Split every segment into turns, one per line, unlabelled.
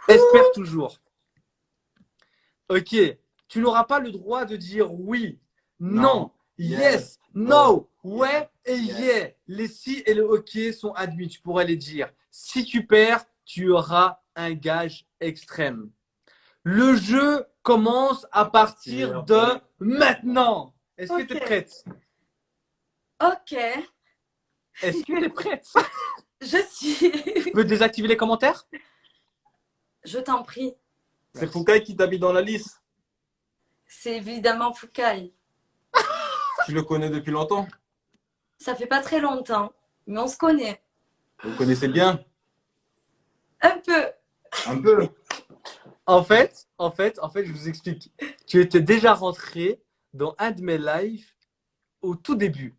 Espère toujours. Ok. Tu n'auras pas le droit de dire oui, non,
Non.
yes, no, ouais et yeah. Les si et le ok sont admis. Tu pourrais les dire. Si tu perds, tu auras un gage extrême. Le jeu commence à partir de maintenant. Est-ce que tu es
Ok.
prête?
Ok,
Est-ce que tu es prête?
je suis.
Tu peux désactiver les commentaires?
Je t'en prie.
C'est Foucault qui t'a mis dans la liste.
C'est évidemment Foucault.
Tu le connais depuis longtemps.
Ça fait pas très longtemps, mais on se connaît.
Vous le connaissez bien.
Un peu.
Un peu.
En fait, je vous explique. Tu étais déjà rentré dans un de mes lives au tout début.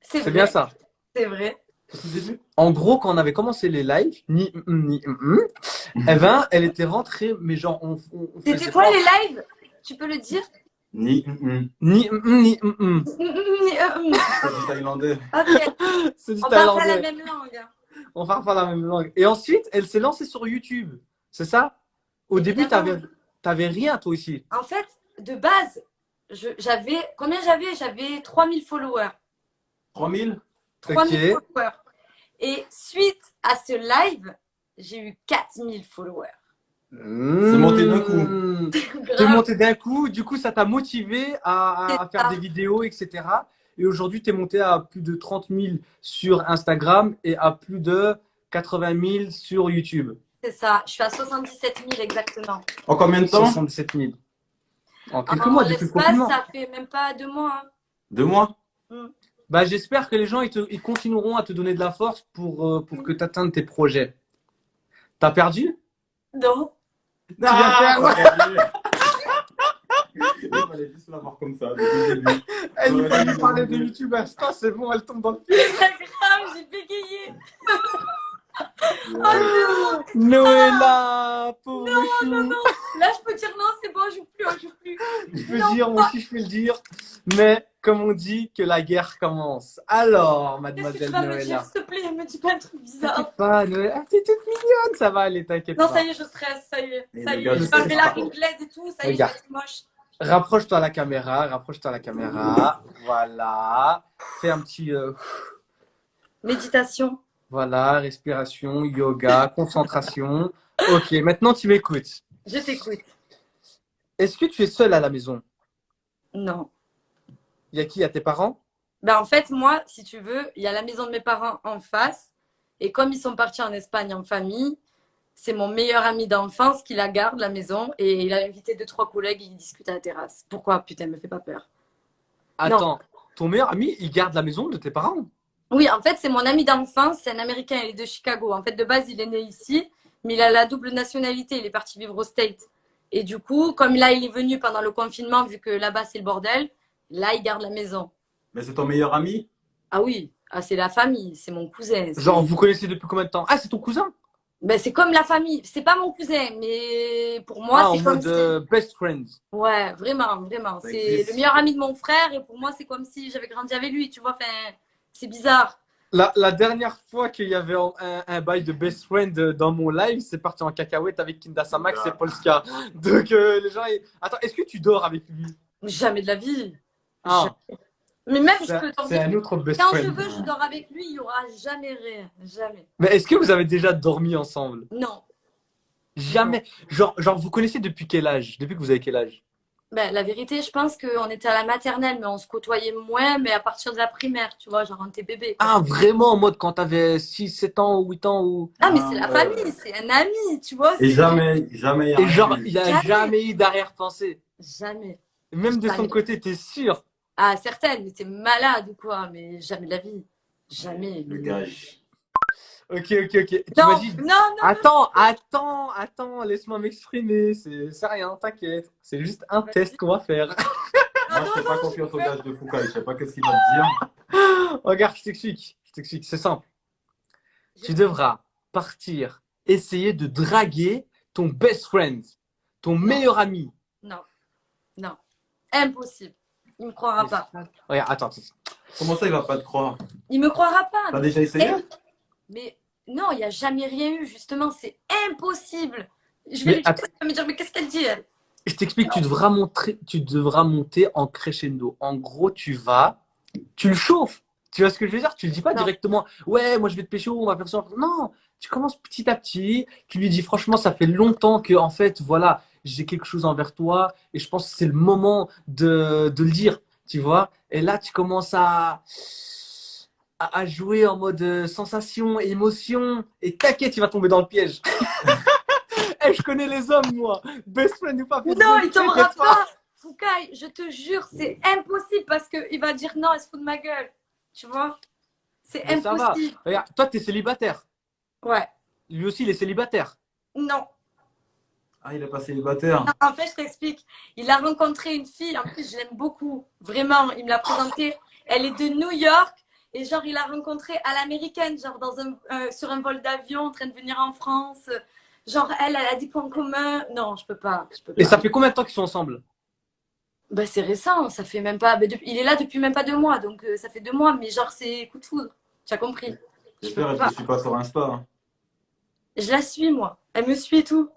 C'est
C'est
vrai.
bien ça.
C'est vrai.
Au tout début.
En gros, quand on avait commencé les lives, eh ben, elle était rentrée, mais genre, on
C'était
faisait
quoi
pas-
les lives? Tu peux le dire?
Ni. C'est du thaïlandais.
Ok,
C'est du
on parle pas la
thaïlandais.
même langue.
On parle pas la même langue. Et ensuite, elle s'est lancée sur YouTube. C'est ça? Au début,
Évidemment.
t'avais rien, toi aussi.
En fait, de base, j'avais. Combien j'avais? J'avais 3000 followers.
3000.
3000
Ok.
followers. Et suite à ce live, j'ai eu 4000 followers.
C'est
monté d'un coup.
C'est
Grave.
monté d'un coup. Du coup, ça t'a motivé à
C'est
faire
ça.
des vidéos, etc. Et aujourd'hui, tu es monté à plus de 30 000 sur Instagram et à plus de 80 000 sur YouTube.
C'est ça. Je suis à 77 000 exactement.
En combien de temps?
77 000. En quelques
En
mois depuis le
l'espace,
confinement.
ça fait même pas 2 mois.
2 mois.
Bah, j'espère que les gens ils continueront à te donner de la force pour que tu atteignes tes projets. T'as perdu?
Non.
Tu viens faire-
Il fallait juste l'avoir comme ça, depuis le début.
Elle nous
Ouais,
lui parler de YouTube Insta, c'est bon, elle tombe dans le film.
C'est grave, j'ai bégayé. Oh non.
Noëlla, pauvre chou.
Là, je peux dire non, c'est bon, je joue plus, je joue plus.
Je peux
Non.
dire, moi aussi je peux le dire, mais comme on dit, que la guerre commence. Alors,
Qu'est-ce que tu
mademoiselle
vas me dire,
Noëlla.
s'il te plaît? Me dis pas un truc bizarre.
T'inquiète pas, Noëlla, t'es toute mignonne, ça va aller, t'inquiète
Non,
pas.
ça y est, je stresse, ça y est.
Et
Ça
le
y
gars,
est,
je
je vais enlever
stresse
la
pas.
réglaise et tout, ça y est, je
Regarde.
vais être moche.
Rapproche-toi la caméra, rapproche-toi la caméra. Voilà. Fais un petit,
Méditation.
voilà, respiration, yoga, concentration. Ok, maintenant tu m'écoutes.
Je t'écoute.
Est-ce que tu es seule à la maison?
Non.
Il y a qui? Il y a tes parents?
Ben, en fait, moi, si tu veux, il y a la maison de mes parents en face. Et comme ils sont partis en Espagne en famille, c'est mon meilleur ami d'enfance qui la garde, la maison. Et il a invité 2, 3 collègues et ils discutent à la terrasse. Pourquoi? Putain, me fais pas peur.
Attends, ton meilleur ami, il garde la maison de tes parents?
Oui, en fait, c'est mon ami d'enfance. C'est un Américain, il est de Chicago. En fait, de base, il est né ici, mais il a la double nationalité. Il est parti vivre aux States. Et du coup, comme là, il est venu pendant le confinement, vu que là-bas, c'est le bordel, là, il garde la maison.
Mais c'est ton meilleur ami?
Ah oui, ah, c'est la famille, c'est mon cousin.
Genre, vous connaissez depuis combien de temps? Ah, c'est ton cousin?
Ben, c'est comme la famille. C'est pas mon cousin, mais pour moi,
Ah, en
c'est comme
mode
si.
best friends.
Ouais, vraiment, vraiment.
Ça
C'est
existe.
le meilleur ami de mon frère et pour moi, c'est comme si j'avais grandi avec lui, tu vois. Enfin, c'est bizarre.
La dernière fois qu'il y avait un bail de best friend dans mon live, c'est parti en cacahuète avec Kinda Samax et Polska. Donc, les gens. Attends, est-ce que tu dors avec lui?
Jamais de la vie.
Ah,
Mais même, je peux
c'est un
dormir.
autre best
Quand je
friend.
veux, je dors avec lui, il n'y aura jamais rien. Jamais.
Mais est-ce que vous avez déjà dormi ensemble?
Non.
Jamais. Genre, vous connaissez depuis quel âge? Depuis que vous avez quel âge?
Ben, la vérité, je pense qu'on était à la maternelle, mais on se côtoyait moins, mais à partir de la primaire, tu vois, genre on était bébé. Quoi.
Ah, vraiment, en mode quand t'avais 6, 7 ans ou 8 ans ou.
Ah, mais c'est la
ouais.
famille, c'est un ami, tu vois.
Et
c'est-
jamais, jamais.
Et genre, il
y
a
Jamais.
jamais eu d'arrière-pensée.
Jamais.
Même de son
Jamais.
côté, t'es sûr?
Ah, certaines, mais t'es malade ou quoi, mais jamais de la vie. Jamais.
Le gage.
Ok. Tu
Non,
m'as dit.
non, non.
Attends, laisse-moi m'exprimer. C'est rien, t'inquiète. C'est juste un test qu'on va faire.
Moi, je fais pas confiance au gage de Foucault. Je sais pas qu'est-ce qu'il va te dire.
Regarde, je t'explique. C'est simple. Tu devras partir, essayer de draguer ton best friend, ton meilleur ami.
Non, non. Impossible. Il me croira pas.
Regarde, attends.
Comment ça, il va pas te croire?
Il me croira pas.
T'as déjà essayé?
Mais non, il n'y a jamais rien eu, justement, c'est impossible. Je vais
Mais
lui dire,
attends,
elle va me dire, mais qu'est-ce qu'elle dit, elle?
je t'explique, tu devras monter en crescendo. En gros, tu le chauffes. Tu vois ce que je veux dire? Tu le dis pas
Non.
directement, ouais, moi je vais te pécho, on va faire ça. Non, tu commences petit à petit. Tu lui dis, franchement, ça fait longtemps que, en fait, voilà, j'ai quelque chose envers toi et je pense que c'est le moment de le dire, tu vois? Et là, tu commences à jouer en mode sensation, émotion et t'inquiète, tu vas tomber dans le piège. Eh, je connais les hommes, moi. Best friend ou pas,
Non,
Facebook,
il tombera pas. Foucaille, je te jure, c'est impossible parce qu'il va dire non, elle se fout de ma gueule. Tu vois? C'est
Mais ça va.
impossible.
Regarde, toi, tu es célibataire.
Ouais.
Lui aussi, il est célibataire.
Non.
Ah, il est pas célibataire.
En fait, je t'explique. Il a rencontré une fille, en plus, je l'aime beaucoup. Vraiment, il me l'a présentée. Elle est de New York. Et genre, il l'a rencontrée à l'américaine, genre sur un vol d'avion, en train de venir en France. Genre, elle a des points communs. Non, je peux pas. Je peux
Et
pas.
ça fait combien de temps qu'ils sont ensemble?
Bah, c'est récent, ça fait même pas. Il est là depuis même pas 2 mois, donc ça fait 2 mois, mais genre, c'est coup de foudre. Tu as compris? Je peux
J'espère qu'elle
pas.
te suit pas sur Insta. Hein.
Je la suis, moi. Elle me suit et tout.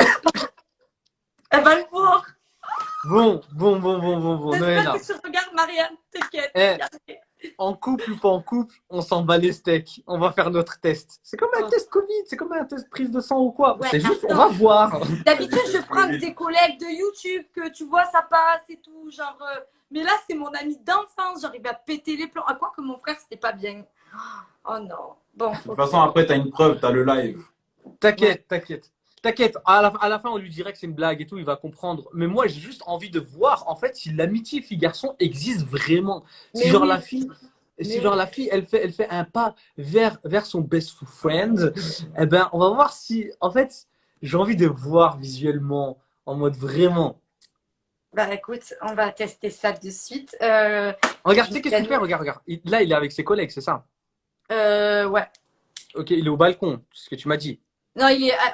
Elle va le voir.
Bon,
J'espère
Noëlla.
que tu regardes, Marianne. T'inquiète.
Eh, en couple ou pas en couple, on s'en bat les steaks. On va faire notre test. C'est comme un
Oh.
test Covid, c'est comme un test prise de sang ou quoi.
Ouais,
C'est juste, on
attends.
va voir.
D'habitude, je prends des collègues de YouTube que tu vois, ça passe et tout. Genre, mais là, c'est mon ami d'enfance. Genre, il va péter les plombs. À quoi que mon frère, c'était pas bien. Oh non. Bon.
De toute façon, après, tu as une preuve, tu as le live.
T'inquiète. À la fin, on lui dirait que c'est une blague et tout, il va comprendre. Mais moi, j'ai juste envie de voir, en fait, si l'amitié fille-garçon existe vraiment. Si
Mais
genre
oui.
la fille, si
Mais
genre la fille, elle fait un pas vers son best friend, eh ben, on va voir si, en fait, j'ai envie de voir visuellement, en mode vraiment.
Bah écoute, on va tester ça de suite.
Regarde, tu sais qu'est-ce qu'il fait? Regarde. Là, il est avec ses collègues, c'est ça?
Ouais.
Ok, il est au balcon, c'est ce que tu m'as dit.
Non,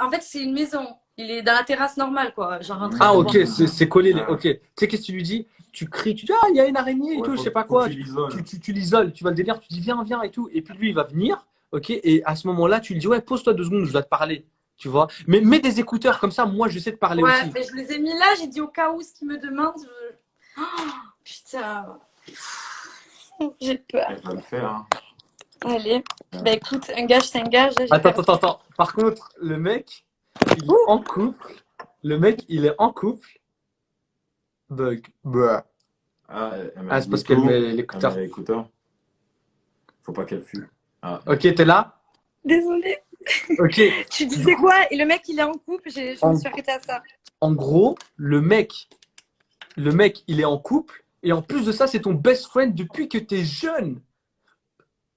en fait, c'est une maison. Il est dans la terrasse normale, quoi. Genre en train
Ah,
de
ok,
boire.
c'est collé.
Ah.
Ok. Tu sais, qu'est-ce que tu lui dis? Tu cries, tu dis, ah, il y a une araignée et
Ouais,
tout, je sais pas
faut que
quoi.
tu l'isoles.
Tu l'isoles, tu vas le délire, tu dis, viens et tout. Et puis lui, il va venir, ok. Et à ce moment-là, tu lui dis, ouais, pose-toi 2 secondes, je dois te parler. Tu vois? Mais mets des écouteurs, comme ça, moi, je sais te parler
Ouais,
aussi.
mais je les ai mis là. J'ai dit au cas où ce qu'il me demande. Oh, putain. J'ai peur.
Elle va le faire. Hein.
Allez. Bah écoute, un gage, c'est un gage. J'ai
Attends,
peur.
attends. Par contre, le mec, il est en couple. Le mec, il est en couple. Bug. Bruh.
Ah, elle met
Ah,
le
c'est parce qu'elle
Bluetooth,
met l'écouteur.
elle met l'écouteur. Faut pas qu'elle fume. Ah.
Ok, t'es là?
Désolée.
Ok.
Tu disais quoi? Et le mec, il est en couple. Je me suis arrêtée à ça.
En gros, le mec, il est en couple. Et en plus de ça, c'est ton best friend depuis que t'es jeune.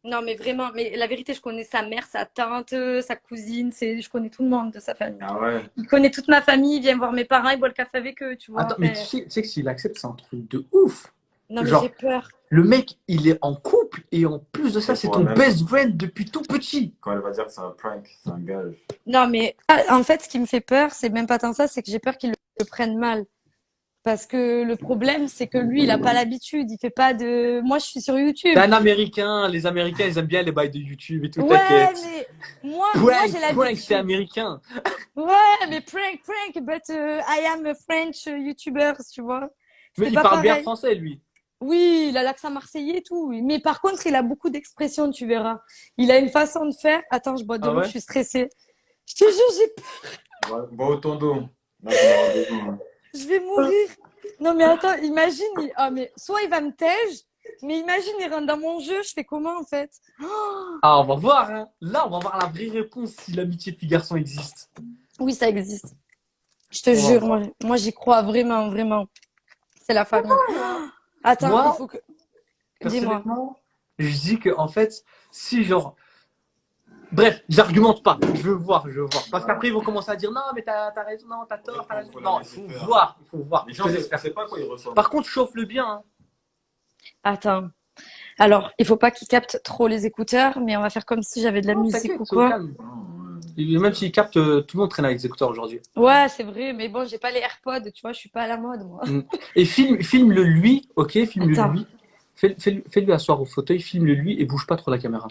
Non, mais vraiment. Mais la vérité, je connais sa mère, sa tante, sa cousine. Je connais tout le monde de sa famille.
Ah ouais.
Il connaît toute ma famille. Il vient voir mes parents. Il boit le café avec eux, tu vois.
Attends, mais
Enfin,
tu sais que s'il accepte, c'est un truc de ouf.
non, mais
Genre,
j'ai peur.
le mec, il est en couple. Et en plus de ça, c'est ton
même.
best friend depuis tout petit.
Quand elle va dire que c'est un prank, c'est un gage.
Non, mais en fait, ce qui me fait peur, c'est même pas tant ça, c'est que j'ai peur qu'il le prenne mal. Parce que le problème, c'est que lui, il a pas l'habitude. Il fait pas de. Moi, je suis sur YouTube.
T'es un Américain. Les Américains, ils aiment bien les bails de YouTube et tout.
Ouais,
T'inquiète.
mais moi, j'ai
Prank, c'est
l'habitude.
américain.
Ouais, mais prank, but I am a French YouTuber, tu vois.
Mais
C'est
il
pas
parle bien
pareil.
français, lui.
Oui, il a l'accent marseillais et tout. Oui. Mais par contre, il a beaucoup d'expressions, tu verras. Il a une façon de faire. Attends, je bois de
Ah
l'eau,
ouais?
je suis stressée. Je te jure,
Ouais, bois au ton dos. Là, tu auras besoin. Hein.
je vais mourir. Non, mais attends, imagine. Ah, mais soit il va me tège, mais imagine, il rentre dans mon jeu. Je fais comment, en fait?
Ah, on va voir, hein. Là, on va voir la vraie réponse si l'amitié fille-garçon existe.
Oui, ça existe. Je te
On va
jure,
voir.
moi j'y crois vraiment, vraiment. C'est la famille. Attends,
Moi,
il faut que. Dis-moi.
personnellement, je dis que, en fait, si genre. Bref, j'argumente pas. Je veux voir. Parce qu'après, ils vont commencer à dire non, mais t'as raison, non, t'as tort, t'as raison.
Faut la
Non, il
laisser
faut
faire.
voir. Il faut voir.
Les
Je
gens,
te
je
laisse faire.
sais pas à quoi ils ressemblent.
Par contre, chauffe-le bien. Hein.
Attends. Alors, il faut pas qu'il capte trop les écouteurs, mais on va faire comme si j'avais de la
Non,
musique
t'inquiète,
ou
c'est au
quoi.
calme.
Non, ouais.
Et même s'il capte, tout le monde traîne avec des écouteurs aujourd'hui.
Ouais, c'est vrai, mais bon, j'ai pas les AirPods, tu vois, je suis pas à la mode, moi.
Et filme-le lui, ok? Filme-le
Attends.
lui. Fais-lui asseoir au fauteuil, filme-le lui et bouge pas trop la caméra.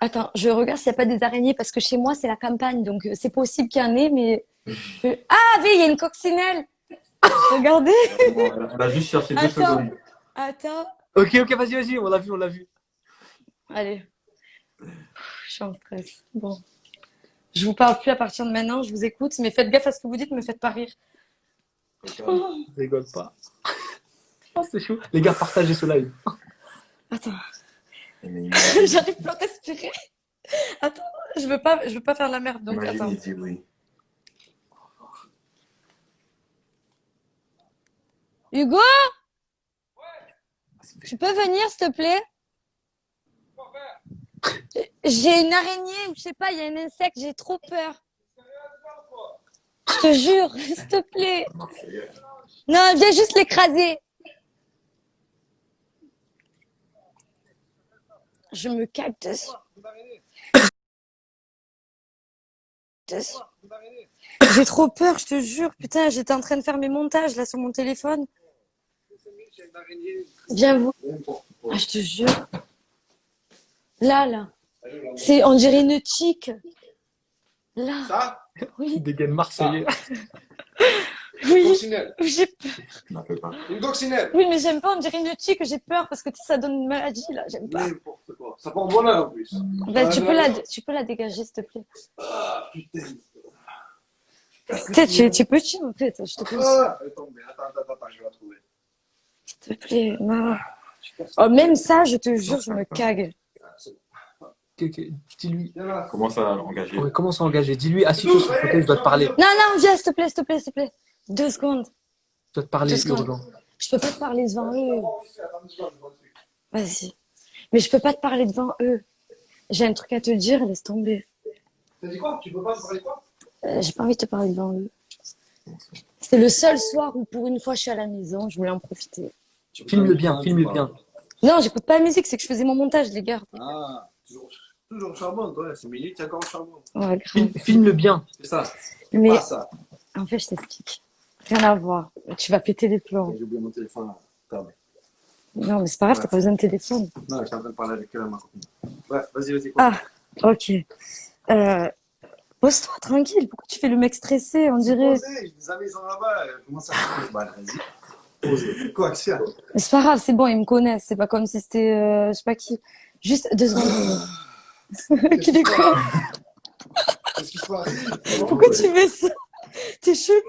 Attends, je regarde s'il n'y a pas des araignées parce que chez moi, c'est la campagne. Donc, c'est possible qu'il y en ait, mais. Ah, oui, il y a une coccinelle. Regardez.
Bon, elle a juste cherché 2
Attends.
secondes.
Attends.
Ok, vas-y, on l'a vu, on l'a vu.
Allez. Je suis en stress. Bon. Je vous parle plus à partir de maintenant, je vous écoute, mais faites gaffe à ce que vous dites, me faites pas rire.
Je rigole pas. Oh, c'est chaud. Les gars, partagez ce live.
Attends,
Mais
j'arrive pas à respirer. Attends, je veux pas faire la merde, donc
imagine,
attends.
il dit oui.
Hugo, tu peux venir, s'il te plaît? J'ai une araignée, ou je sais pas, il y a un insecte, j'ai trop peur. Je te jure, s'il te plaît. Non, viens juste l'écraser. Je me cague dessus. J'ai trop peur, je te jure. Putain, j'étais en train de faire mes montages là sur mon téléphone. Viens vous. Ah, je te jure. Là. On dirait une tique. Là.
Ça?
Oui.
Dégaine marseillais.
Une
Oui.
coccinelle.
J'ai
N'en fais pas.
Une coccinelle.
Oui, mais j'aime pas, on dirait une tique, j'ai peur parce que tu sais, ça donne une maladie là, j'aime pas.
N'importe quoi. Ça porte bonheur en plus.
Bah, tu peux la dégager, s'il te plaît.
Ah, putain.
Peut-être tu es petit en fait, je te prie.
Ah, elle est tombée. Attends, je vais la trouver.
S'il te plaît, non. Oh, même ça, je te jure, je me cague.
Ok, dis-lui.
Viens là.
Commence à engager.
Ouais, comment s'engager? Dis-lui, assis-toi sur le fauteuil, je dois te parler.
Non, viens, s'il te plaît. 2 secondes.
Je dois te parler
2 secondes.
urgent.
Je peux pas te parler devant eux.
Attends 2 secondes, je vois le truc.
Vas-y. Mais je peux pas te parler devant eux. J'ai un truc à te dire, laisse tomber.
T'as dit quoi? Tu peux pas me parler de quoi?
J'ai pas envie de te parler devant eux. C'est le seul soir où pour une fois je suis à la maison, je voulais en profiter.
Filme-le bien, filme-le bien.
Non, j'écoute pas la musique, c'est que je faisais mon montage, les gars.
Ah, toujours charmante, ouais. C'est minutes, t'es encore charmante.
Ouais, grave.
Filme-le bien.
C'est ça.
Mais
Pas ça.
en fait, je t'explique. Rien à voir. Tu vas péter les plombs.
J'ai oublié mon téléphone. Pardon.
Non, mais c'est pas grave, t'as pas besoin de téléphone.
Non, j'étais en train de parler avec ma copine. Bref, vas-y.
Ah, ok. Pose-toi, tranquille. Pourquoi tu fais le mec stressé? On dirait.
J'ai des amis, ils sont là-bas. Comment ça se Bah, vas-y. Posez. Quoi, qu'est-ce qu'il y a?
Mais c'est pas grave, c'est bon, ils me connaissent. C'est pas comme si c'était, je sais pas qui. Juste 2 secondes. Qui dit quoi?
Qu'est-ce qui se passe?
Pourquoi tu fais ça? T'es chelou.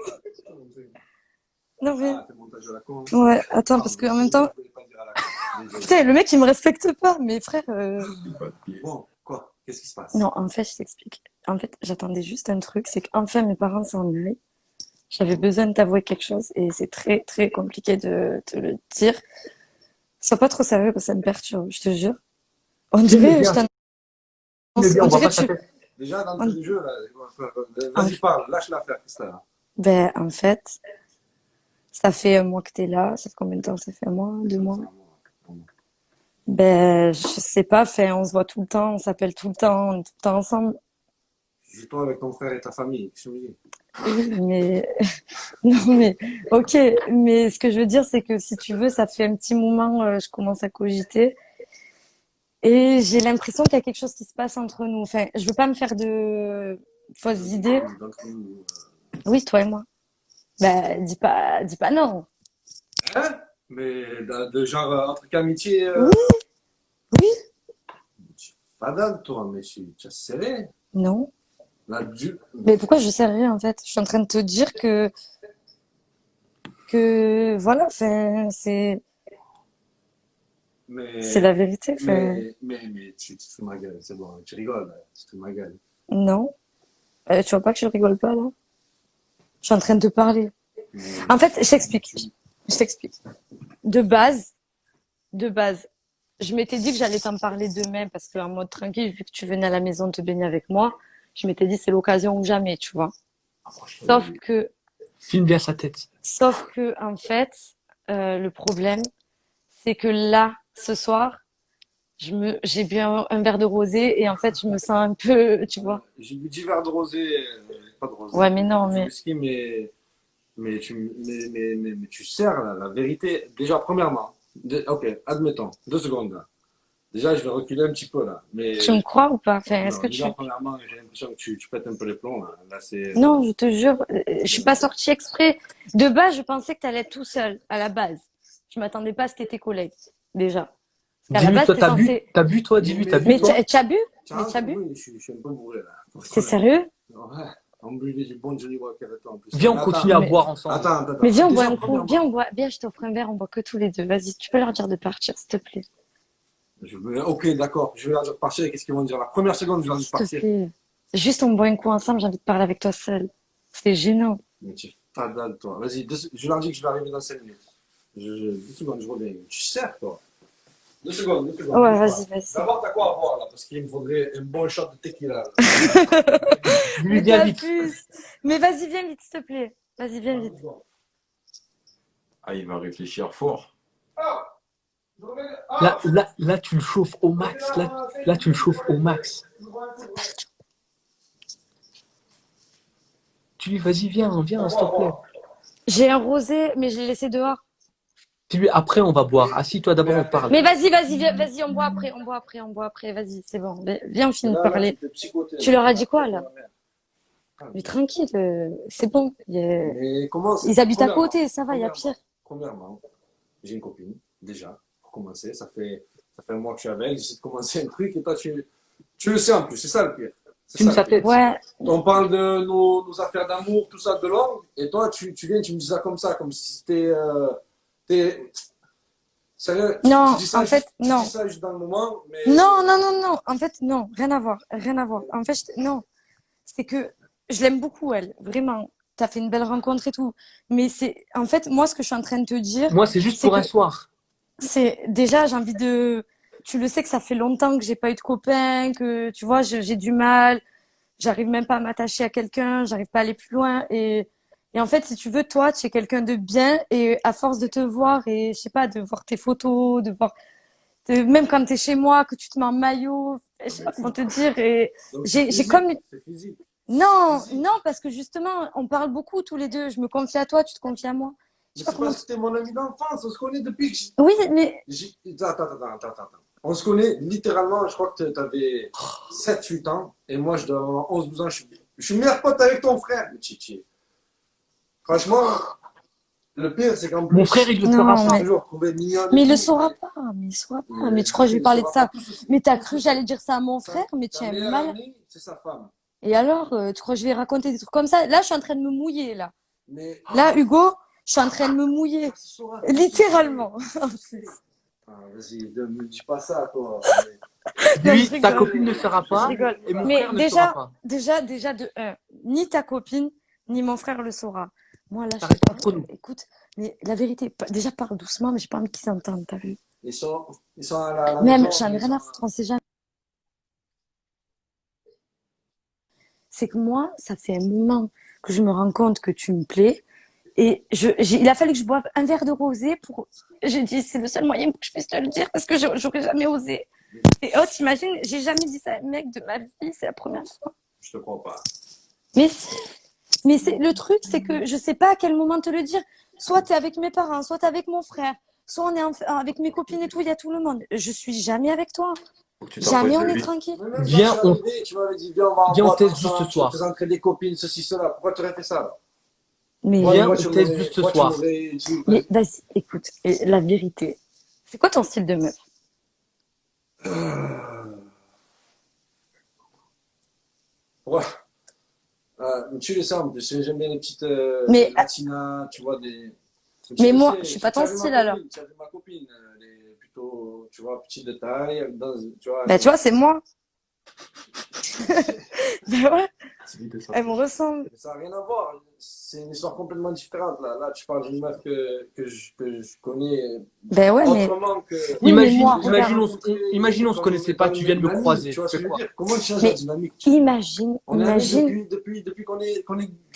Non, mais.
Ah, t'es montage à la con.
Ouais, attends, parce qu'en même temps.
Je voulais pas dire à la con. Désolé.
Putain, le mec, il me respecte pas, mes frères.
Bon, quoi? Qu'est-ce qui se passe?
Non, en fait, je t'explique. En fait, j'attendais juste un truc, c'est qu'enfin mes parents s'en aillent. J'avais besoin de t'avouer quelque chose et c'est très, très compliqué de te le dire. Sois pas trop sérieux parce que ça me perturbe, je te jure. On dirait, je t'en...
Filme-le bien,
On
on voit
dirait
pas sa
tu...
tête.
Déjà, dans le jeu, là, vas-y, parle, lâche l'affaire, qu'est-ce que t'as là?
Ben, en fait, ça fait un mois que t'es là. Ça fait combien de temps? Ça fait un mois, 2 mois? Ben, je sais pas, enfin, on se voit tout le temps, on s'appelle tout le temps, on est tout le temps ensemble.
Joue-toi avec ton frère et ta famille, qu'est-ce que tu me dis?
Oui, mais non, mais ok. Mais ce que je veux dire, c'est que si tu veux, ça fait un petit moment, je commence à cogiter et j'ai l'impression qu'il y a quelque chose qui se passe entre nous. Enfin, je veux pas me faire de fausses idées. Oui, toi et moi. Ben, dis pas non.
Hein? Mais de genre, entre qu'amitié,
Oui,
pas d'âme, toi, mais tu as serré.
non.
Là,
Mais pourquoi je sais rien en fait? Je suis en train de te dire que voilà, enfin, c'est
mais,
la vérité. Enfin,
mais tu te fous ma gueule, c'est bon, tu rigoles, tu te fous ma gueule.
non. Tu vois pas que je rigole pas là? Je suis en train de te parler. En fait, je t'explique. De base, je m'étais dit que j'allais t'en parler demain parce qu'en mode tranquille, vu que tu venais à la maison te baigner avec moi, je m'étais dit c'est l'occasion ou jamais, tu vois.
Filme bien sa tête.
Sauf que en fait, le problème, c'est que là, ce soir, j'ai bu un verre de rosé et en fait, je me sens un peu, tu vois.
J'ai bu 10 verres de rosé, pas de rosé.
Ouais, mais non,
Du
mais
whisky, mais tu sers la vérité. Déjà, premièrement, ok, admettons, 2 secondes là. Déjà, je vais reculer un petit peu là. Mais
Tu me crois ou pas? Enfin, est-ce
non,
que tu...
déjà, premièrement, j'ai l'impression que tu pètes un peu les plombs. Là, là c'est.
Non, je te jure, je suis pas sortie exprès. De base, je pensais que tu allais être tout seul, à la base. Je m'attendais pas à ce que tes collègues, déjà. Parce qu'à la
Dis-lui,
base,
toi,
t'es
t'as bu?
censé...
T'as bu, toi? Dis-lui, t'as bu,
Mais
toi?
tu as bu?
Tiens,
Mais tu as bu?
oui, je suis un peu bourré là.
C'est sérieux?
Ouais, on buvait du bon Johnny Walker et tout en plus.
Viens, on
Mais
continue à
Mais,
boire ensemble.
attends.
mais viens, on boit
Déjà,
un coup.
premièrement,
Viens, on boit. Viens, je t'offre un verre, on boit que tous les deux. Vas-y, tu peux leur dire de partir, s'il te plaît.
ok, d'accord. Je vais leur dire partir. Qu'est-ce qu'ils vont dire? La première seconde, je vais leur dire
S'il te
partir.
plaît. Juste, on boit un coup ensemble, j'ai envie de parler avec toi seul. C'est gênant.
Mais tu t'as dalle, toi. Vas-y, je leur dis que je vais arriver dans 5 minutes. 2 secondes, je reviens. Tu sers, toi. 2 secondes.
Ouais, vas-y, vas-y.
D'abord, t'as quoi à boire là? Parce qu'il me faudrait un bon shot de tequila. Là.
Dis-lui,
Mais
viens vite.
t'abuses. Mais vas-y, viens vite, s'il te plaît. Vas-y, viens vite.
Ah, il va réfléchir fort.
Là, tu le chauffes au max. Là, tu le chauffes au max. Tu lui, vas-y, viens, s'il te plaît.
J'ai un rosé, mais je l'ai laissé dehors.
Dis-lui, après, on va boire. Assis-toi, d'abord, on parle.
Mais vas-y, vas-y, on boit après. Vas-y, c'est bon. Viens, on finit de parler. Tu leur as dit quoi, là? Mais tranquille, c'est bon.
Mais comment
Ils habitent à côté, ça va, il y a pire.
Premièrement, j'ai une copine, déjà, pour commencer. Ça fait un mois que je suis avec. J'essaie de commencer un truc et toi, tu le sais en plus. C'est ça le pire. C'est
Fume
ça,
sa
le pire.
tête.
Ouais,
On parle de nos affaires d'amour, tout ça de longue, et toi, tu viens, tu me dis ça, comme si c'était. Sérieux,
non,
tu dis ça
en fait,
tu
non.
dis ça juste dans le moment, mais.
Non. En fait, non, rien à voir. En fait, non. C'est que je l'aime beaucoup, elle. Vraiment. T'as fait une belle rencontre et tout. Mais en fait, moi, ce que je suis en train de te dire,
Moi, c'est juste
c'est
pour un
que
soir.
déjà, j'ai envie tu le sais que ça fait longtemps que j'ai pas eu de copain, que, tu vois, j'ai du mal. J'arrive même pas à m'attacher à quelqu'un, j'arrive pas à aller plus loin. Et en fait, si tu veux, toi, tu es quelqu'un de bien et à force de te voir et, je sais pas, de voir tes photos, même quand tu es chez moi, que tu te mets en maillot, je sais pas comment te dire. Et
Donc,
j'ai comme,
c'est physique.
non, parce que justement, on parle beaucoup tous les deux. Je me confie à toi, tu te confies à moi. Je
Mais
sais pas
c'est
comment.
parce que t'es mon ami d'enfance, on se connaît depuis que.
Oui, mais
Attends. On se connaît littéralement, je crois que tu avais 7-8 ans, et moi je dois avoir 11-12 ans. Je suis meilleur pote avec ton frère, le Chichi. Franchement, le pire, c'est qu'en plus.
Mon frère, il le
non,
fera
j'ai
pas.
toujours trouvé mignonne.
mais
et
il le
tout,
saura pas. Mais il saura pas. Mais tu crois que je vais
il
parler de
saura
ça?
pas tout ce-
Mais t'as
tout
cru que
ce-
j'allais dire ça à mon
ta-
frère? Mais tu
Ta
es
meilleure
mal.
amie, c'est sa femme.
Et alors, tu crois que je vais raconter des trucs comme ça? Là, je suis en train de me mouiller, là.
Mais.
Là, Hugo, je suis en train de me mouiller.
Tu sauras.
Littéralement.
Ah, vas-y, ne me dis pas ça, toi.
Non,
Lui,
je rigole.
ta copine ne fera
Je
pas.
rigole.
Et mon
Mais
frère ne fera pas.
déjà, de un, ni ta copine, ni mon frère le saura. Moi, là, je
Ça reste
sais pas.
entre nous.
Écoute, mais la vérité, déjà parle doucement, mais j'ai pas envie qu'ils s'entendent, t'as vu?
Ils sont à la
Même,
maison,
j'en ai
ils
rien à
sont-
foutre, on sait jamais. C'est que moi, ça fait un moment que je me rends compte que tu me plais. Et il a fallu que je boive un verre de rosé pour. J'ai dit, c'est le seul moyen pour que je puisse te le dire parce que j'aurais jamais osé. Et oh, t'imagines, j'ai jamais dit ça à un mec de ma vie, c'est la première fois.
Je te crois pas.
Mais si, mais le truc, c'est que je sais pas à quel moment te le dire. Soit t'es avec mes parents, soit t'es avec mon frère, soit on est avec mes copines et tout, il y a tout le monde. Je suis jamais avec toi.
Faut que tu
Jamais
t'approches
on
de
est
lui.
tranquille.
Mais même
Viens,
quand je suis arrivé, tu m'avais dit, viens, on va en
Viens, on
boîte
teste
ensemble,
juste ce
tu
soir.
te présenterais des copines, ceci, cela. Pourquoi tu aurais fait ça, là?
Mais,
Viens,
Moi,
on
tu
teste
m'aurais-
juste ce
moi, tu
soir.
m'aurais dit,
mais vas-y, écoute, et la vérité. C'est quoi ton style de meuf?
ouais. Tu le sais en plus, j'aime bien les petites
Mais-
latinas, tu vois, des. Tu
Mais
le
moi,
sais,
je suis pas
tu as
ton
vu ma
style,
copine,
alors.
Tu as vu ma copine, elle est plutôt, tu vois, petite de taille, tu vois.
Bah, tu vois, c'est moi. Ben ouais,
C'est vite ça.
elle me ressemble.
Ça n'a rien à voir. C'est une histoire complètement différente. Là, tu parles d'une meuf que je connais
Ben ouais, mais
autrement que.
Oui, mais
Imagine,
moi,
imagine, on se connaissait pas, tu viens de me croiser.
Tu vois ce
Tu
que
fais
je veux
quoi?
dire? Comment tu changes
Mais
la dynamique?
imagine.
On est amis depuis qu'on est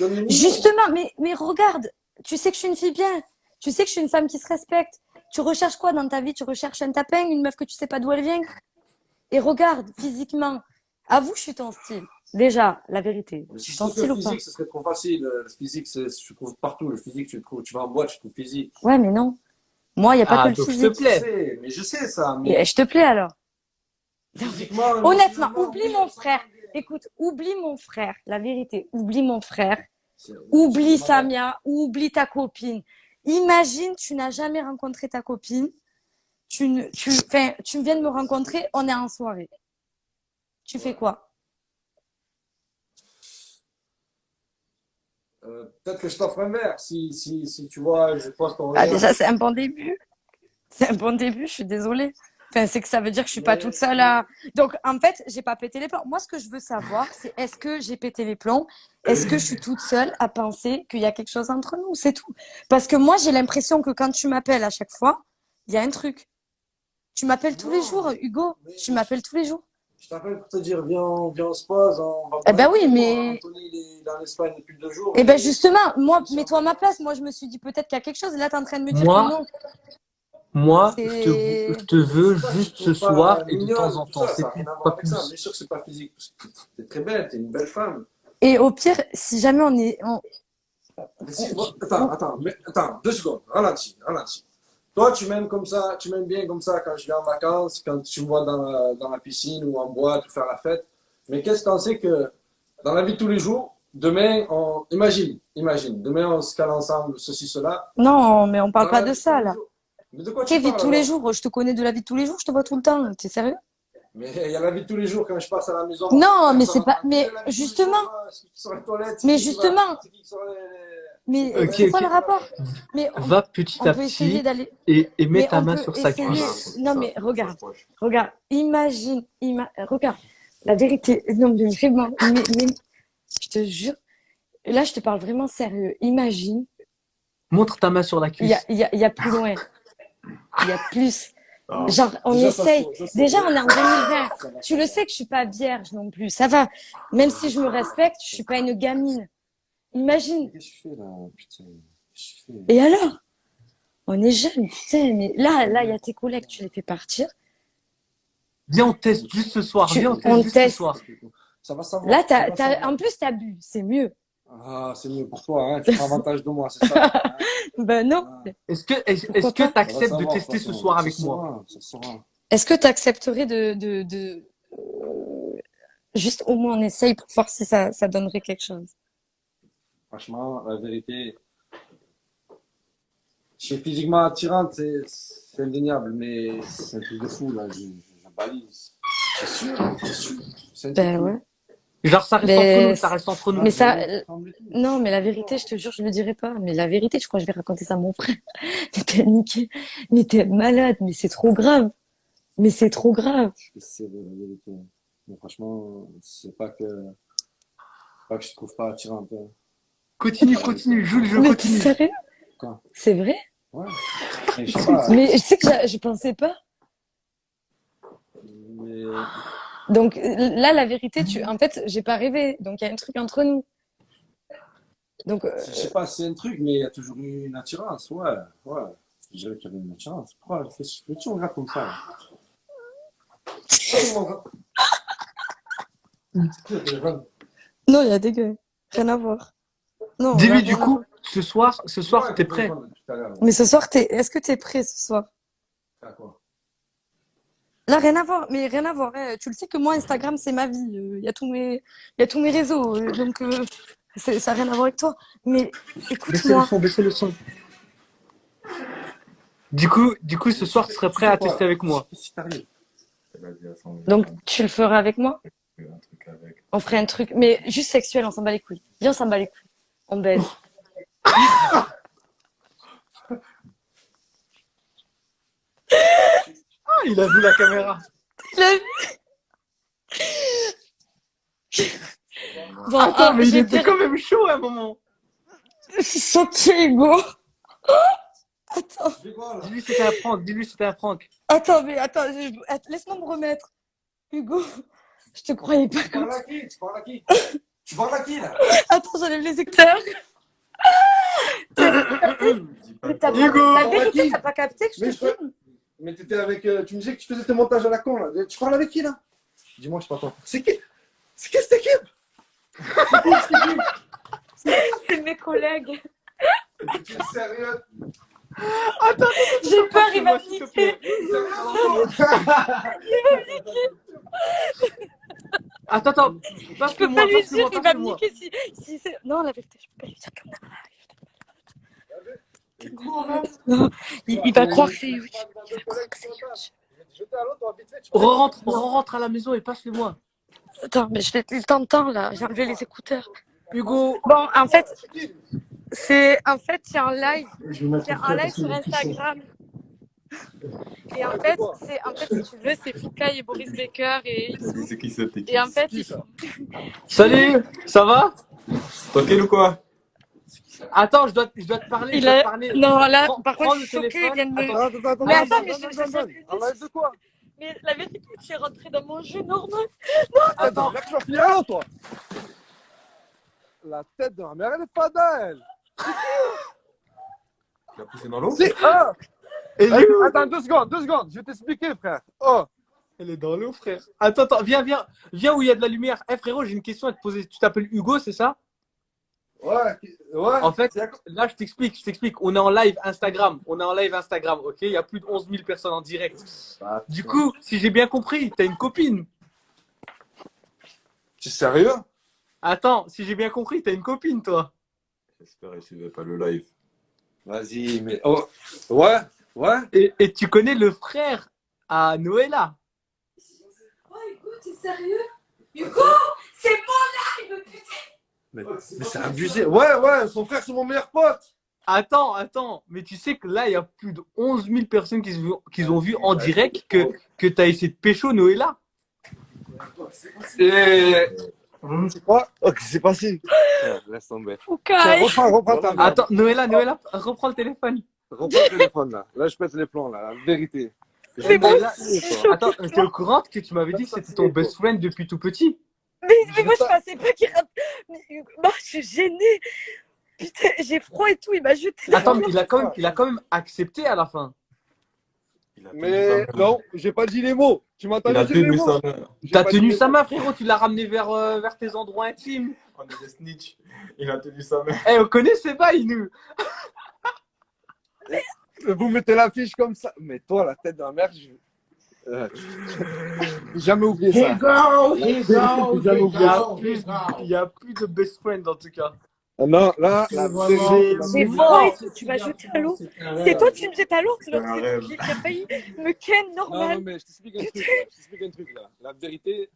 mignons.
Justement, mais regarde, tu sais que je suis une fille bien. Tu sais que je suis une femme qui se respecte. Tu recherches quoi dans ta vie? Tu recherches un tapin, une meuf que tu sais pas d'où elle vient? Et regarde, physiquement, avoue que je suis ton style. Déjà, la vérité.
Mais
Je
si
suis
je
ton
trouve que
style
le
ou pas?
physique, ce serait trop facile. Le physique, tu trouves partout. Le physique, tu le trouves. Tu vas en boîte, tu trouves physique.
Ouais, mais non. Moi, il n'y a pas que
Ah,
le
donc s'il te
physique.
plaît.
Mais je sais ça.
Et je te plais alors.
Physiquement,
Honnêtement,
émotionnellement,
oublie
oui,
mon
on s'entend
frère.
bien.
Écoute, oublie mon frère. La vérité, oublie mon frère.
C'est
Oublie
c'est malade.
Samia, oublie ta copine. Imagine, tu n'as jamais rencontré ta copine. Enfin, tu viens de me rencontrer, on est en soirée. Tu fais
Ouais.
quoi?
Peut-être que je t'offre un verre si tu vois, je pose ton
Ah,
verre.
déjà, c'est un bon début. C'est un bon début, je suis désolée. Enfin, c'est que ça veut dire que je suis pas toute seule à. Donc, en fait, j'ai pas pété les plombs. Moi, ce que je veux savoir, c'est est-ce que j'ai pété les plombs? Est-ce que je suis toute seule à penser qu'il y a quelque chose entre nous? C'est tout. Parce que moi, j'ai l'impression que quand tu m'appelles à chaque fois, il y a un truc. Tu m'appelles tous les jours,
Non,
Hugo.
mais
Tu m'appelles tous les jours.
je t'appelle pour te dire, viens, on se pose, on va
Eh
boire un
ben oui,
coup.
mais
Anthony, il est en Espagne depuis 2 jours.
eh ben justement, moi,
Bien sûr.
mets-toi à ma place. Moi, je me suis dit peut-être qu'il y a quelque chose. Et là, t'es en train de me dire que
Moi,
non.
je
C'est
te veux
C'est pas que je te
juste ce
trouve pas
soir et de temps
mignonne,
en
tout
temps,
ça,
c'est
ça n'a
tout,
rien à
pas
voir avec ça.
plus.
Bien sûr que c'est pas physique, parce que t'es très belle, t'es une belle femme.
et au pire, si jamais
Mais si, attends, 2 secondes, ralentis. Toi, tu m'aimes bien comme ça quand je viens en vacances, quand tu me vois dans la piscine ou en boîte ou faire la fête. Mais qu'est-ce que t'en sais que dans la vie de tous les jours, demain, imagine, demain on se cale ensemble, ceci, cela.
non, mais on parle
Dans
pas
la
de
vie de tous
ça
les
là.
jours. Mais de quoi tu
Quelle vie de
parles
tous les
alors?
jours? Je te connais de la vie de tous les jours, je te vois tout le temps. T'es sérieux?
Mais il y a la vie de tous les jours quand je passe à la maison.
Non, mais c'est
Personne
pas.
n'entend. Tu sais,
Mais
la vie de tous les
justement,
jours, c'est qui qui sort les toilettes,
mais justement,
c'est qui sort les
mais
Ok,
c'est
toilettes,
quoi
c'est
le
ok.
qui va
rapport?
faire.
Mais
Va petit
on
à
peut essayer
petit
d'aller.
et mets
Mais
ta
on
main
peut
sur sa
essayer.
Voilà,
cuisse.
Non,
ça,
mais
faut que ça se
regarde,
proche.
regarde. Imagine, regarde. La vérité. Non, mais vraiment. Mais je te jure. Là, je te parle vraiment sérieux. Imagine.
Montre ta main sur la cuisse.
Il y a plus loin. Il y a plus.
Ah,
Genre, on
Déjà,
essaye. Déjà, on est en 2020.
ça va,
Tu
ça
le
va.
sais que je suis pas vierge non plus. Ça va. Même si je me respecte, je suis pas une gamine. Imagine.
Mais qu'est-ce que je fais là? Putain, qu'est-ce que je fais?
Et alors? On est jeunes, putain. Mais là, il y a tes collègues, tu les fais partir.
Viens, on teste juste ce soir. Viens, on teste
On
juste ce
teste.
soir.
Ça va savoir,
Là,
ça va
en
savoir.
plus, t'as bu. C'est mieux.
Ah, c'est mieux pour toi, hein, tu prends avantage de moi, c'est ça. Hein.
Ben non.
Ah,
Pourquoi
Est-ce que
pas?
tu
ça va
acceptes de
savoir, de toute
tester ce
façon.
soir
Ça
avec moi?
sera, ça sera.
Est-ce que tu accepterais juste au moins on essaye pour voir si ça donnerait quelque chose?
Franchement, la vérité, je suis physiquement attirante, c'est indéniable, mais c'est un truc de fou, là, je balise. C'est sûr, c'est un truc
Ben
fou.
ouais.
Genre, ça reste entre nous,
Ben,
ça reste entre
Là,
nous.
mais
je vois
ça,
l'eau qui tremble et tout.
non, mais la vérité, je te jure, je le dirai pas. Mais la vérité, je crois que je vais raconter ça à mon frère. Mais t'es niqué. Mais t'es malade. Mais c'est trop grave. Mais c'est trop grave.
C'est la vérité. Mais franchement, c'est pas que je te trouve pas attirante, hein.
Continue, joue le jeu,
Mais t'es
continue.
sérieux?
Quoi?
C'est vrai?
Ouais. Mais je sais pas,
Mais je sais que je pensais pas.
mais
Donc là, la vérité, en fait, j'ai pas rêvé. Donc il y a un truc entre nous. Donc
je sais pas, c'est un truc, mais il y a toujours eu une attirance, ouais, ouais. Je dirais qu'il y avait une attirance. Pourquoi tu regardes comme ça, là?
non, il y a des gars. Rien à voir. Non, là,
Dis-lui du
rien à
coup,
voir.
ce soir, t'es prêt?
Mais ce soir, est-ce que t'es prêt ce soir?
À quoi?
Là, rien à voir, mais rien à voir. Hein. Tu le sais que moi, Instagram, c'est ma vie. Il y a il y a tous mes réseaux. Donc, ça n'a rien à voir avec toi. Mais écoute-moi.
Baissez le son. Du coup, ce soir, tu serais prêt à tester avec moi.
Qu'est-ce qui t'arrive?
Elle a dit à son
Donc, tu le feras avec moi?
un truc avec.
On ferait un truc, mais juste sexuel, on s'en bat les couilles. Viens, on s'en bat les couilles. On baise.
Ah, il a vu la caméra.
Bon,
Attends, mais il
je vais
était
dire,
quand même chaud à un moment.
sauter, Hugo. Attends,
Je fais quoi, là?
Dis-lui c'était un prank, dis-lui c'était un prank.
attends, mais attends, laisse-moi me remettre. Hugo, je te croyais pas
Tu
comme
parles
ça.
à qui? Tu parles à qui? Tu parles à qui, là?
Attends, j'enlève les écouteurs.
Dis pas
Mais
quoi.
Hugo,
la vérité, t'as pas capté que je
Mais
te
je peux-
filme?
Mais t'étais avec. Tu me disais que tu faisais tes montages à la con, là. Tu parles avec qui, là? Dis-moi, je sais pas toi. C'est qui? C'est qui cette équipe?
C'est mes collègues.
Tu es sérieux?
J'ai peur, il va me
s'il te
niquer.
plaît.
Sérieux?
Attends,
Je
passe-le
peux pas
moi,
lui
passe-le
dire,
moi,
il va
passe-le
me
moi.
niquer si c'est. Non, la vérité, je peux pas lui dire comme ça. Non, il va croire que c'est huge. Il va croire que c'est huge.
Rentre à la maison et passe-le moi.
Attends, mais je l'ai le temps là, j'ai enlevé les écouteurs.
Hugo,
Bon, en fait, c'est un live. C'est un live sur Instagram. Et en fait, si tu veux, c'est Foucault et Boris Becker et Issou.
C'est qui cette équipe?
Et en fait, ils
salut, ça va?
Tranquille ou quoi?
Attends, je dois te parler,
il
je dois te
a...
parler.
Non, là, par
Prends
contre, je
le
suis choquée, ils
téléphone.
viennent me...
Attends,
Mais attends, mais je sais
En live de quoi?
Mais la vérité, tu es rentré dans mon jeu normal.
Attends, mec, tu vas finir là, toi. La tête de ma mère, elle est pas d'elle.
Tu l'as poussé dans l'eau?
C'est un.
Et lui,
Attends, 2 secondes, je vais t'expliquer, frère. Oh.
elle est dans l'eau, frère. Attends, viens où il y a de la lumière. Eh frérot, j'ai une question à te poser. Tu t'appelles Hugo, c'est ça?
Ouais.
En fait, là, je t'explique. On est en live Instagram. Ok? Il y a plus de 11 000 personnes en direct. Du coup, si j'ai bien compris, t'as une copine.
Tu es sérieux?
Attends, si j'ai bien compris, t'as une copine, toi.
J'espère que je suivais pas le live.
Vas-y, mais. Oh. Ouais.
Et tu connais le frère à Noëlla.
Oh, Hugo, t'es sérieux? Hugo, c'est mon live, putain.
Mais c'est abusé. Ouais, son frère, c'est mon meilleur pote.
Attends, mais tu sais que là, il y a plus de 11 000 personnes qui ont vu en direct que tu as essayé de pécho Noëlla.
Et. C'est quoi? Ok, c'est passé. Laisse tomber.
Foucault.
Tiens, reprends ta merde.
Attends, Noëlla, reprends le téléphone.
Reprends le téléphone là. Là, je pète les plombs là, la vérité.
Mais moi
Noëlla,
aussi, je suis choquée.
attends, t'es au courant que tu m'avais dit que c'était ton best friend depuis tout petit?
Mais moi, je pensais pas qu'il rappe. Mais Hugo, moi, je suis gênée. Putain, j'ai froid et tout, il m'a jeté.
Attends, mais il a quand même accepté à la fin.
Il a tenu
Mais
sa main.
non, j'ai pas dit les mots. Tu m'as
Il a
entendu dire les
tenu
mots?
sa main.
T'as tenu sa main, frérot, tu l'as ramené vers tes endroits intimes.
On est des snitch. Il a tenu sa main.
Eh, on connaît ces bails, nous.
Vous mettez l'affiche comme ça. Mais toi, la tête d'un merde, j'ai jamais oublié ça.
Il y a plus de best friend en tout cas.
Non, là, la vérité.
J'ai froid et tout, tu m'as jeté à l'eau. C'est toi qui me jettes à l'eau.
C'est un rêve.
J'ai failli me ken
Non,
normal.
mais je t'explique un truc là. La vérité,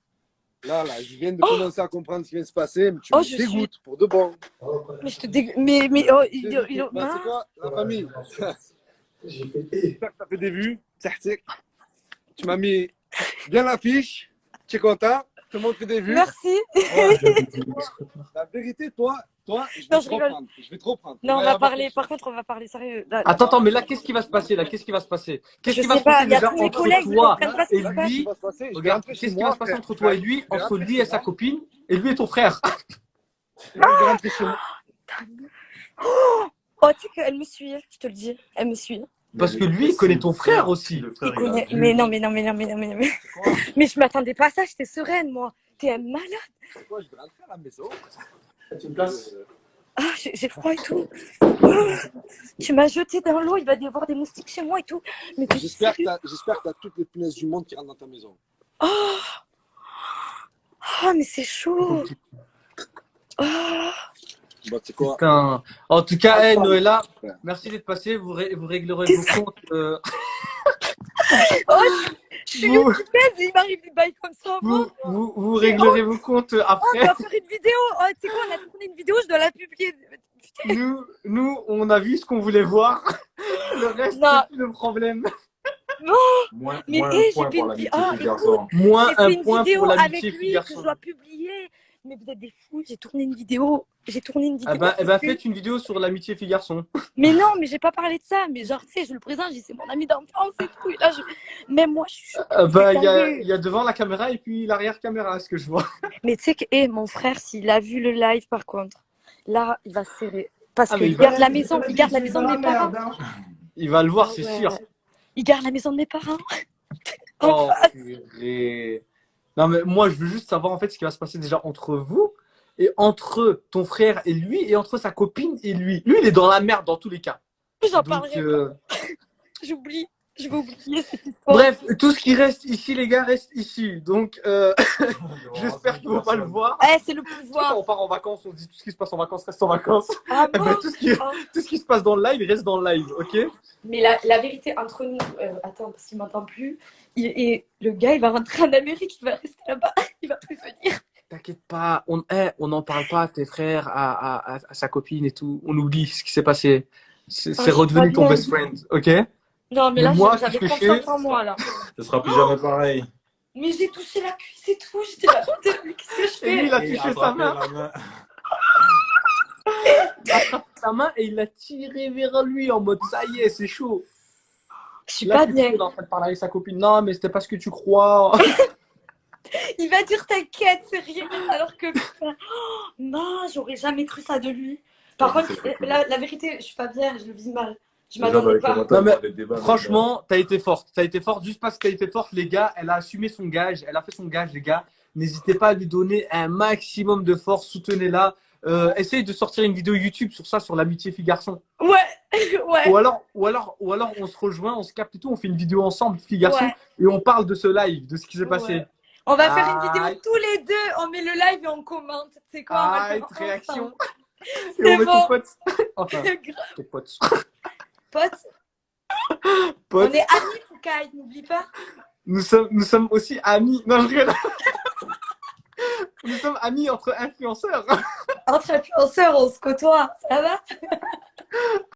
là, je viens de commencer à comprendre ce qui vient de se passer, mais tu
Oh,
me
je
dégoûtes pour de bon.
Mais je te dégoûte. Mais oh,
Bah, c'est quoi, la famille? J'espère que t'as fait des vues, certique. Tu m'as mis bien l'affiche, tu es content, tout le monde fait des vues.
Merci.
La vérité, toi, je
Non,
vais
je
te
rigole.
reprendre. Je vais te reprendre.
Non, on
Ouais,
va
avant
parler.
que-
Par contre, on va parler sérieux. Là,
Attends, mais là, qu'est-ce qui va se passer là? Qu'est-ce qui va se passer? Qu'est-ce
Je
qui va
sais
se passer
pas, il y a
déjà
tous mes
entre
collègues, ils
toi
comprennent pas ce qui
et
se passe.
Qu'est-ce qui
lui?
va se passer? Je vais
Regarde,
rentrer chez
qu'est-ce qui
moi,
va se passer
frère.
entre toi et lui,
Je vais
entre
rentrer
lui
chez
et sa
moi.
copine, et lui et ton frère?
Je vais rentrer chez moi.
Oh, tu sais qu'elle me suit, je te le dis. Elle me suit.
Parce que lui, il connaît ton frère aussi.
Le frère,
Il connaît.
a vu.
Mais non. Mais je m'attendais pas à ça, j'étais sereine, moi. T'es un malade.
Moi, je vais rentrer à la maison.
Ah, j'ai froid et tout. Ah, tu m'as jeté dans l'eau, il va y avoir des moustiques chez moi et tout. Mais t'es
J'espère
sérieux?
que t'as toutes les punaises du monde qui rentrent dans ta maison.
Oh, ah, mais c'est chaud. Ah,
Bah, tu sais quoi?
Putain. En tout cas, hey, Noëlla,
Ouais.
merci d'être passé. Vous réglerez vos comptes.
oh, je suis
Vous-
une pèse et il m'arrive des bails comme ça.
vous réglerez vos comptes
Oh, on
après.
va faire une vidéo. Oh, tu sais quoi, on a tourné une vidéo, je dois la publier.
Nous, on a vu ce qu'on voulait voir. Le reste,
Non.
c'est plus le problème.
Moins
Mais,
un
j'ai
point
fait
pour
une
l'amitié
ah,
du garçon.
Moins
J'ai fait
un
une
point
vidéo
pour
avec
l'amitié
lui que je
fille-garçon.
dois publier. Mais vous êtes des fous, j'ai tourné une vidéo.
Eh ben, faites une vidéo sur l'amitié fille-garçon.
Mais non, mais j'ai pas parlé de ça. Mais genre, tu sais, je le présente, je dis c'est mon ami d'enfance et tout. Et là, même moi, je suis choquée.
Il y a devant la caméra et puis l'arrière-caméra, ce que je vois.
Mais tu sais que, mon frère, s'il a vu le live, par contre, là, il va se serrer. Parce
Ah, mais
qu'il
il va-
garde la maison, il garde la maison de mes parents.
Il va le voir, c'est
Ouais.
sûr.
Il garde la maison de mes parents.
Oh, purée. Non, mais moi, je veux juste savoir en fait ce qui va se passer déjà entre vous et entre ton frère et lui et entre sa copine et lui. Lui, il est dans la merde dans tous les cas.
J'en
Donc,
parlerai. J'oublie. Je vais oublier cette histoire.
Bref, tout ce qui reste ici, les gars, reste ici. Donc, j'espère qu'ils vont pas le voir.
Eh, c'est le
Quand
pouvoir.
on part en vacances, on dit tout ce qui se passe en vacances reste en vacances.
Ah
Eh
bon?
ben, tout ce qui se passe dans le live reste dans le live, ok?
Mais la vérité entre nous, attends, parce qu'il m'entend plus. Et le gars, il va rentrer en Amérique, il va rester là-bas, il va plus venir.
T'inquiète pas, on n'en parle pas à tes frères, à sa copine et tout. On oublie ce qui s'est passé. C'est
je suis
redevenu
pas
ton
bien.
best friend, ok?
Non, mais
Mais
là,
moi,
j'avais
tout ce que je
confiance
fais-
en moi, là.
Ce sera plus jamais pareil.
Mais j'ai touché la cuisse et tout, j'étais là, putain, mais qu'est-ce que je
Et lui,
fais?
il a
Et
touché sa
attraper
main.
la main.
Il a attrapé sa main et il l'a tiré vers lui en mode ça y est, c'est chaud.
Je suis
Là,
pas
tu
bien.
sais, il est en train de parler avec sa copine. Non, mais c'était pas ce que tu crois.
Il va dire t'inquiète, c'est rien. Alors que, putain, oh, non, j'aurais jamais cru ça de lui. Par contre, la vérité, je suis pas bien, je le vis mal. Je m'attendais pas.
Non, mais franchement, t'as été forte. T'as été forte. Juste parce que t'as été forte, les gars, elle a assumé son gage. Elle a fait son gage, les gars. N'hésitez pas à lui donner un maximum de force. Soutenez-la. Essaye de sortir une vidéo YouTube sur ça, sur l'amitié fille-garçon.
Ouais, ouais,
Ou alors, on se rejoint, on se capte et tout. On fait une vidéo ensemble, fille-garçon.
ouais.
Et on parle de ce live, de ce qui s'est passé.
Ouais. On va faire une vidéo
Aïe.
tous les deux, on met le live et on commente. C'est quoi, on va le faire
Réaction.
ensemble.
Et
C'est
on met
bon.
ton pote. Enfin,
Grave.
ton pote.
Pote,
Pote.
on est amis, Foucault, n'oublie pas.
Nous sommes aussi amis. Non, je rigole. Nous sommes amis entre influenceurs.
Entre influenceurs, on se côtoie, ça va?